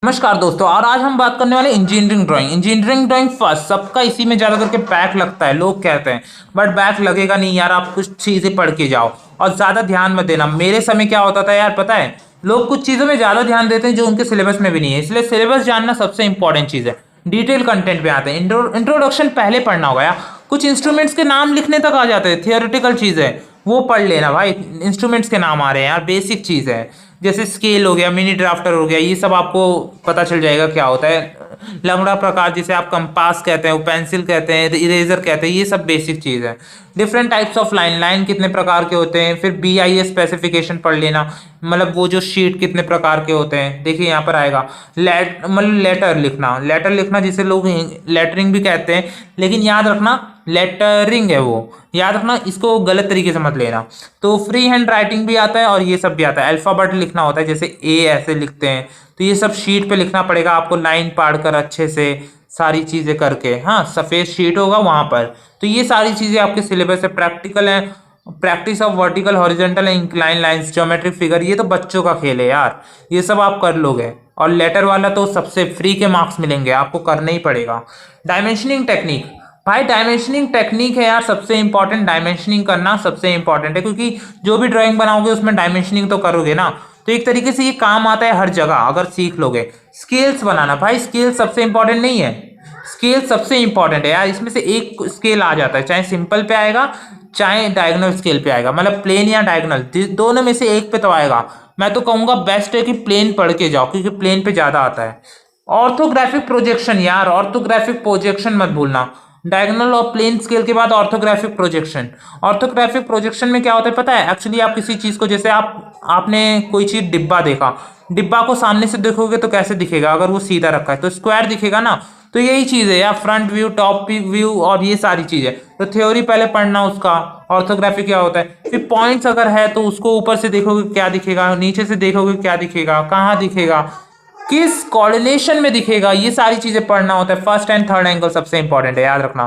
नमस्कार दोस्तों। और आज हम बात करने वाले इंजीनियरिंग ड्राइंग फर्स्ट सबका इसी में ज्यादा करके बैक लगता है, लोग कहते हैं। बट बैक लगेगा नहीं यार, आप कुछ चीजें पढ़ के जाओ और ज्यादा ध्यान मत देना। मेरे समय क्या होता था यार पता है, लोग कुछ चीजों में ज्यादा ध्यान देते हैं जो उनके सिलेबस में भी नहीं है, इसलिए सिलेबस जानना सबसे इंपॉर्टेंट चीज है। डिटेल कंटेंट पे आते हैं, इंट्रोडक्शन पहले पढ़ना होगा यार। कुछ इंस्ट्रूमेंट्स के नाम लिखने तक आ जाते हैं, थियोरेटिकल चीज है, वो पढ़ लेना भाई। इंस्ट्रूमेंट्स के नाम आ रहे हैं यार, बेसिक चीज है। जैसे स्केल हो गया, मिनी ड्राफ्टर हो गया, ये सब आपको पता चल जाएगा क्या होता है। लंगड़ा प्रकार जिसे आप कंपास कहते हैं, वो पेंसिल कहते हैं, इरेजर कहते हैं, ये सब बेसिक चीज है। डिफरेंट टाइप्स ऑफ लाइन कितने प्रकार के होते हैं, फिर BIS स्पेसिफिकेशन पढ़ लेना, मतलब वो जो शीट कितने प्रकार के होते हैं। देखिए यहाँ पर आएगा मतलब लेटर लिखना जिसे लोग लेटरिंग भी कहते हैं, लेकिन याद रखना लेटरिंग है वो, याद रखना, इसको गलत तरीके से मत लेना। तो फ्री हैंड राइटिंग भी आता है और ये सब भी आता है। अल्फाबेट लिखना होता है, जैसे ए ऐसे लिखते हैं, तो ये सब शीट पे लिखना पड़ेगा आपको, लाइन पाड़कर अच्छे से सारी चीजें करके। हाँ, सफेद शीट होगा वहां पर। तो ये सारी चीजें आपके सिलेबस से प्रैक्टिकल है। Practice of vertical, horizontal and incline lines, geometric figure, ये तो बच्चों का खेल है यार, ये सब आप कर लोगे। और लेटर वाला तो सबसे फ्री के मार्क्स मिलेंगे, आपको करना ही पड़ेगा। डायमेंशनिंग टेक्निक, भाई डायमेंशनिंग टेक्निक है यार सबसे इंपॉर्टेंट। डायमेंशनिंग करना सबसे इंपॉर्टेंट है, क्योंकि जो भी ड्राइंग बनाओगे उसमें डायमेंशनिंग तो करोगे ना, तो एक तरीके से ये काम आता है हर जगह अगर सीख लोगे। स्केल्स बनाना, भाई स्केल सबसे इंपॉर्टेंट नहीं है, स्केल सबसे इंपॉर्टेंट है यार। इसमें से एक स्केल आ जाता है, चाहे सिंपल पे आएगा चाहे डायगोनल स्केल पे आएगा, मतलब प्लेन या डायगोनल, दोनों में से एक पे तो आएगा। मैं तो कहूंगा बेस्ट है कि प्लेन पढ़ के जाओ, क्योंकि प्लेन पे ज्यादा आता है। ऑर्थोग्राफिक प्रोजेक्शन यार, ऑर्थोग्राफिक प्रोजेक्शन मत भूलना। डायगोनल और प्लेन स्केल के बाद ऑर्थोग्राफिक प्रोजेक्शन। ऑर्थोग्राफिक प्रोजेक्शन में क्या होता है पता है, एक्चुअली आप किसी चीज को, जैसे आपने कोई चीज डिब्बा देखा, डिब्बा को सामने से देखोगे तो कैसे दिखेगा, अगर वो सीधा रखा है तो स्क्वायर दिखेगा ना। तो यही चीज है यार, फ्रंट व्यू, टॉप व्यू और ये सारी चीजें। तो थ्योरी पहले पढ़ना उसका, ऑर्थोग्राफी क्या होता है, फिर पॉइंट्स अगर है तो उसको ऊपर से देखोगे क्या दिखेगा, नीचे से देखोगे क्या दिखेगा, कहाँ दिखेगा, किस कोऑर्डिनेशन में दिखेगा, ये सारी चीजें पढ़ना होता है। फर्स्ट एंड थर्ड एंगल सबसे इंपॉर्टेंट है, याद रखना।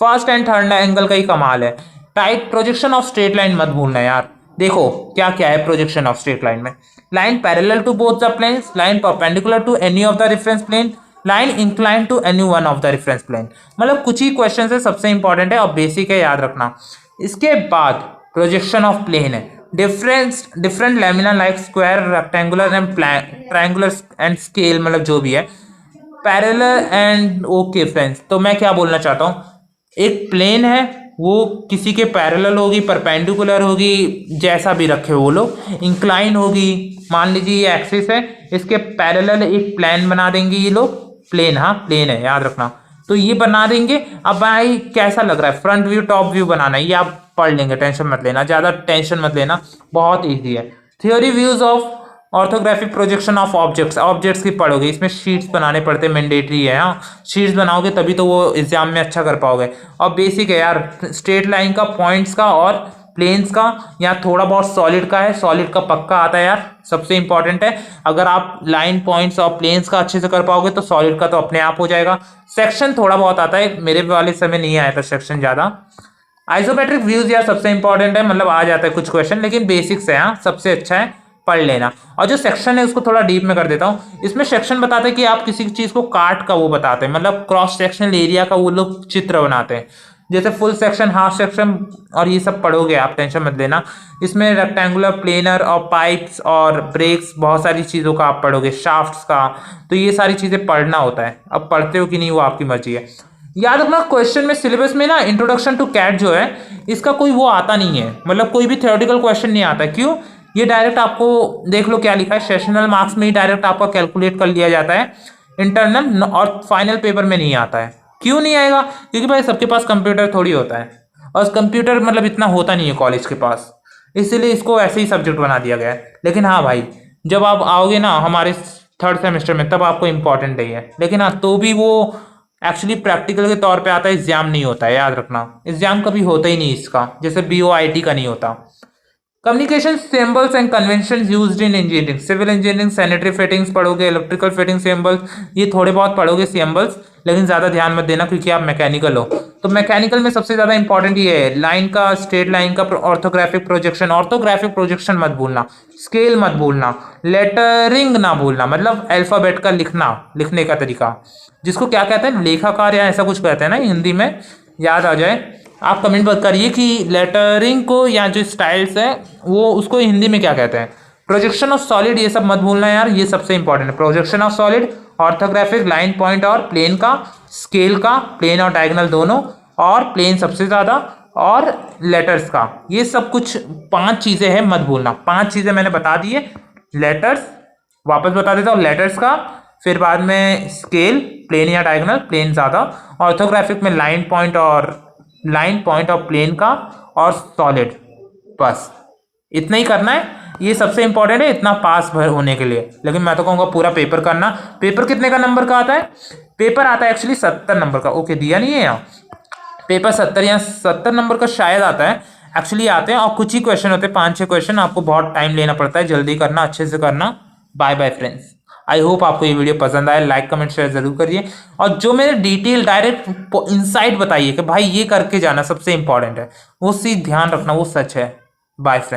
फर्स्ट एंड थर्ड एंगल का ही कमाल है। Type projection of straight line मत भूलना यार। देखो क्या क्या है प्रोजेक्शन ऑफ स्ट्रेट लाइन में, line parallel to both the planes, line perpendicular to any of the reference plane, line incline to any one of the reference plane. मतलब कुछ ही क्वेश्चन है, सबसे इंपॉर्टेंट है और बेसिक है, याद रखना। इसके बाद प्रोजेक्शन ऑफ प्लेन है, different lamina like square, rectangular and triangular and scale, मतलब जो भी है पैरेलल एंड। ओके फ्रेंड्स, तो मैं क्या बोलना चाहता हूँ, एक प्लेन है वो किसी के पैरेलल होगी, परपेंडिकुलर होगी, जैसा भी रखे वो लोग, इंक्लाइन होगी। मान लीजिए ये एक्सिस है, इसके पैरेलल एक प्लेन बना देंगे ये लोग, प्लेन, हाँ प्लेन है याद रखना, तो ये बना देंगे। अब भाई कैसा लग रहा है, फ्रंट व्यू टॉप व्यू बनाना है, ये आप पढ़ लेंगे, टेंशन मत लेना, ज्यादा टेंशन मत लेना, बहुत इजी है। Theory views of orthographic projection of objects की पढ़ोगे, इसमें शीट्स बनाने पड़ते हैं, मैंडेटरी है। हाँ, शीट्स बनाओगे तभी तो वो एग्जाम में अच्छा कर पाओगे। और बेसिक है यार, स्ट्रेट लाइन का, पॉइंट्स का और प्लेन्स का, यहाँ थोड़ा बहुत सॉलिड का है, सॉलिड का पक्का आता है यार, सबसे इंपॉर्टेंट है। अगर आप लाइन, पॉइंट्स और प्लेन्स का अच्छे से कर पाओगे तो सॉलिड का तो अपने आप हो जाएगा। सेक्शन थोड़ा बहुत आता है, मेरे वाले समय नहीं आया था सेक्शन ज्यादा। आइसोमेट्रिक व्यूज यार सबसे इंपॉर्टेंट है, मतलब आ जाता है कुछ क्वेश्चन, लेकिन बेसिक्स है, हाँ सबसे अच्छा है, पढ़ लेना। और जो सेक्शन है उसको थोड़ा डीप में कर देता हूँ। इसमें सेक्शन बताते हैं कि आप किसी चीज को काट का वो बताते हैं, मतलब क्रॉस सेक्शनल एरिया का वो लोग चित्र बनाते हैं, जैसे फुल सेक्शन, हाफ सेक्शन, और ये सब पढ़ोगे आप, टेंशन मत लेना। इसमें रेक्टेंगुलर, प्लेनर और पाइप्स और ब्रेक्स, बहुत सारी चीज़ों का आप पढ़ोगे, शाफ्ट्स का, तो ये सारी चीज़ें पढ़ना होता है। अब पढ़ते हो कि नहीं वो आपकी मर्जी है। याद रखना क्वेश्चन में, सिलेबस में ना, इंट्रोडक्शन टू कैट जो है, इसका कोई वो आता नहीं है, मतलब कोई भी थ्योरेटिकल क्वेश्चन नहीं आता। क्यों? ये डायरेक्ट आपको देख लो क्या लिखा है, सेशनल मार्क्स में ही डायरेक्ट आपका कैलकुलेट कर लिया जाता है, इंटरनल और फाइनल पेपर में नहीं आता है। क्यों नहीं आएगा? क्योंकि भाई सबके पास कंप्यूटर थोड़ी होता है, और कंप्यूटर मतलब इतना होता नहीं है कॉलेज के पास, इसीलिए इसको ऐसे ही सब्जेक्ट बना दिया गया है। लेकिन हाँ भाई, जब आप आओगे ना हमारे थर्ड सेमेस्टर में, तब आपको इंपॉर्टेंट नहीं है, लेकिन हाँ तो भी वो एक्चुअली प्रैक्टिकल के तौर पे आता है, एग्जाम नहीं होता है, याद रखना। एग्जाम कभी होता ही नहीं इसका, जैसे BOIT का नहीं होता। Communication symbols and convention used in engineering, civil engineering, sanitary fittings पढ़ोगे, इलेक्ट्रिकल फिटिंग सिंबल्स, ये थोड़े बहुत पढ़ोगे सिंबल्स, लेकिन ज्यादा ध्यान मत देना क्योंकि आप मैकेनिकल हो। तो मैकेनिकल में सबसे ज्यादा इंपॉर्टेंट ये है लाइन का, स्ट्रेट लाइन का ऑर्थोग्राफिक प्रोजेक्शन, ऑर्थोग्राफिक प्रोजेक्शन मत भूलना, स्केल मत भूलना, लेटरिंग ना भूलना, मतलब अल्फाबेट का लिखना, लिखने का तरीका, जिसको क्या कहते हैं, लेखाकार या ऐसा कुछ कहते हैं ना हिंदी में, याद आ जाए आप कमेंट करिए कि लेटरिंग को या जो स्टाइल्स है वो उसको हिंदी में क्या कहते हैं। प्रोजेक्शन ऑफ सॉलिड ये सब मत भूलना यार, ये सबसे इंपॉर्टेंट है। Projection of solid, orthographic, line point और प्लेन का, स्केल का, प्लेन और डायगोनल दोनों, और प्लेन सबसे ज्यादा, और लेटर्स का, ये सब कुछ 5 चीजें हैं, मत भूलना। 5 चीजें मैंने बता दी है। लेटर्स, वापस बता देता हूँ, लेटर्स का, फिर बाद में स्केल, प्लेन या डायगोनल, प्लेन ज्यादा, ऑर्थोग्राफिक में लाइन पॉइंट और प्लेन का, और सॉलिड, बस इतना ही करना है। ये सबसे इंपॉर्टेंट है इतना पास भर होने के लिए। लेकिन मैं तो कहूँगा पूरा पेपर करना। पेपर कितने का नंबर का आता है? पेपर आता है एक्चुअली 70 नंबर का। ओके, दिया नहीं है यहाँ, पेपर 70 या 70 नंबर का शायद आता है, एक्चुअली आते हैं। और कुछ ही क्वेश्चन होते हैं, 5-6 क्वेश्चन, आपको बहुत टाइम लेना पड़ता है, जल्दी करना, अच्छे से करना। Bye bye friends, I hope आपको ये वीडियो पसंद आए। लाइक कमेंट शेयर जरूर करिए, और जो मैंने डिटेल डायरेक्ट इंसाइट बताइए कि भाई ये करके जाना सबसे इंपॉर्टेंट है, वो चीज ध्यान रखना, वो सच है। Bye friends.